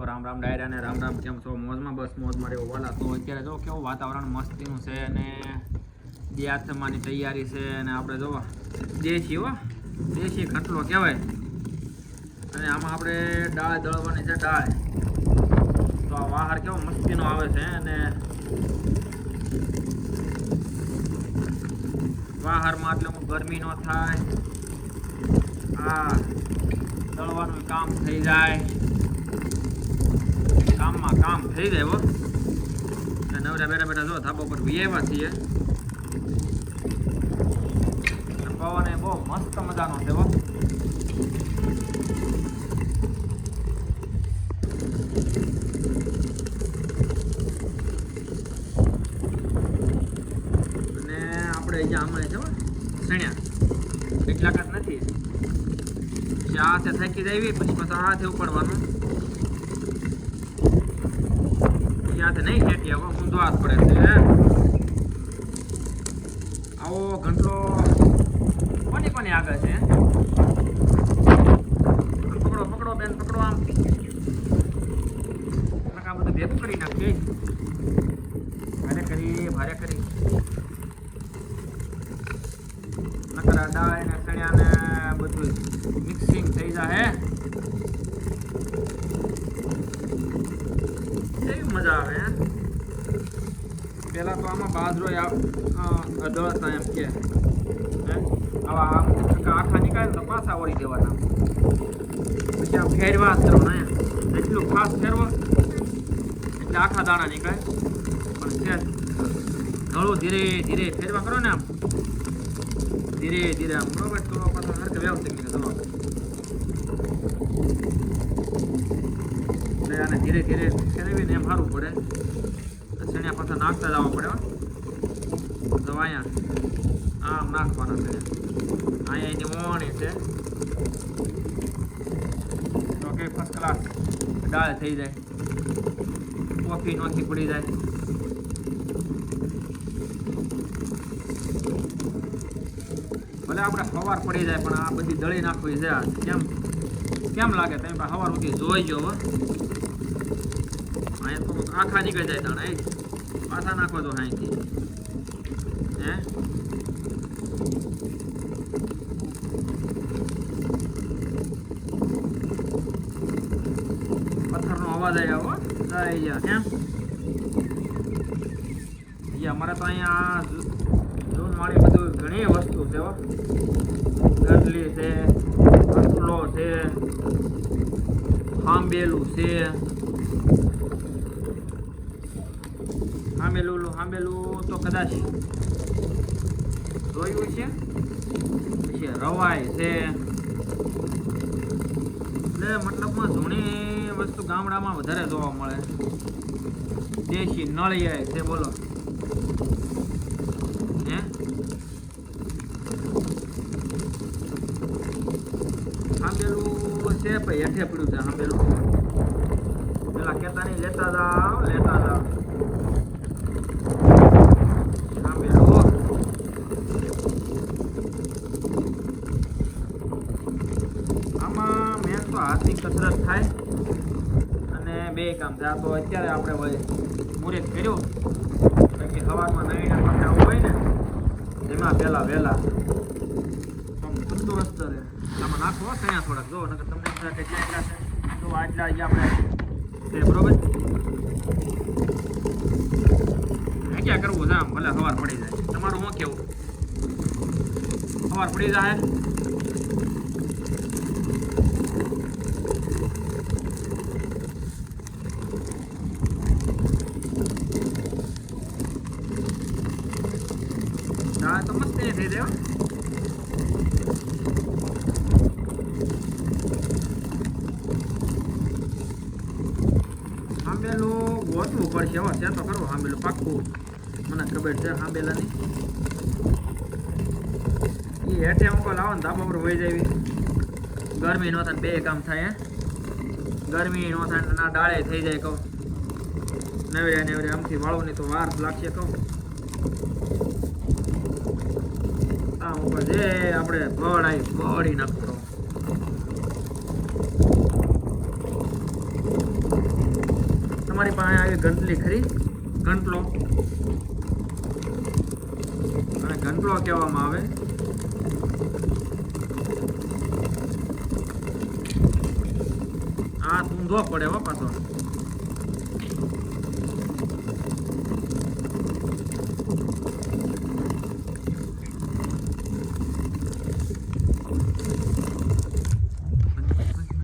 તો રામ રામ ડાયરા ને રામ રામ, કેમ છો? મોજમાં? બસ મોજમાં રહેવો વાલા. તો અત્યારે જો કેવું વાતાવરણ મસ્તીનું છે અને દિયા થવાની તૈયારી છે અને આપણે જો દેશી ખટલો કહેવાય અને આમાં આપણે દાળ દળવાની છે. દાળ તો આ વાહાર કેવો મસ્તીનો આવે છે અને વાહારમાં એટલે હું ગરમી ન થાય, આ દળવાનું કામ થઈ જાય, કામમાં કામ થઈ જાય હો. નવરા બેઠા જો ધાબા પર વિયેવા છીએ. પવન એ બહુ મસ્ત મજાનો છે હો. અને આપણે અહીંયા હમણાં છે સણ્યા કેટલાક જ નથી, હાથે થાકી જાય પછી પાછા હાથે ઉપાડવાનું. હાથે નહીં ખેતી હવે ઊંધો હાથ પડે છે. આવો ઘંટલો કોની કોની આગળ છે? પકડો પકડો બેન, પકડો. આમ આ બધું ભેગું કરી નાખીએ, ભારે કરી નકરા દાળ ને સણ્યા ને બધું મિક્સિંગ થઈ જાય. કેવી મજા આવે હે. પેલા તો આમાં બાજરો અદળતા એમ કે આવા આખા નીકળે તો પાછા વળી દેવાના. પછી આમ ફેરવા જ કરવાના. એટલું ખાસ ફેરવો એટલે આખા દાણા નીકળે. પણ ધળું ધીરે ધીરે ફેરવા કરો ને, આમ ધીરે ધીરે આમ બરોબર તો પાછા હરકે વ્યવસ્થિત નીકળે. આને ધીરે ધીરે ફેરવીને એમ સારું પડે. સણ્યા પાછા નાખતા જવા પડે. તો અહીંયા આમ નાખવાના છે. અહીંયા એની મોણી છે તો કે ફર્સ્ટ ક્લાસ દાળ થઈ જાય. કોફી નોખી પડી જાય. ભલે આપણે સવાર પડી જાય પણ આ બધી દળી નાખવી છે. કેમ લાગે? તમે સવાર સુધી જોઈ જો. અહીંયા તો આખા નીકળી જાય દાણા. પાછા નાખો તો અહીંથી હે. પથ્થરનો અવાજ આવ્યો કેમ? અમારે તો અહીંયા જૂન વાળી બધું ઘણી વસ્તુ છે. ગરલી છે, ખટલો છે, હાંબેલું છે. હાંબેલું તો કદાચ જોયું છે. પછી રવાઈ છે. એટલે મતલબમાં ઘણી વસ્તુ ગામડામાં વધારે જોવા મળે. દેશી નળિયા છે. બોલો હે. હાંબેલું છે પછી હેઠે પડ્યું છે. હાંબેલું પેલા કહેતા નહીં લેતા જાઓ. આમાં મેન તો હાથની કસરત થાય અને બે કામ થાય. તો અત્યારે આપણે મુહૂર્ત કર્યું કે સવારમાં નવીના પાસે આવું હોય ને એમાં પહેલાં વહેલા તંદુરસ્ત રહે. આમાં નાખો ત્યાં થોડાક જો નકર તમને કેટલા એટલા છે તો આટલા જ આપણે છે. બરોબર ક્યાં કરવું છે? આમ ભલે સવાર પડી જાય. તમારું શું કેવું? સવાર પડી જાય દાળ તો મસ્ત થઈ જાય. હાંબેલું ગોતવું પડશે. હવે છે તો કરવું હાંબેલું પાક્કું. મને ખબર છે હાંબેલાની. એ હેઠે અંકો લાવો ને ધાબા પર વહી જાય. ગરમી ન થાય, બે કામ થાય. ગરમી ન થાય ના દાળે થઈ જાય. કહું નવરે આમથી વાળું નહીં તો વાર લાગશે. કહું આમ ઉપર જે આપણે બળી નાખવું. તમારી પાસે આવી ગંટલી ખરી, ગંટલો, અને ગંટલો કહેવામાં આવે. આ ઊંધો પડે હો પાછો.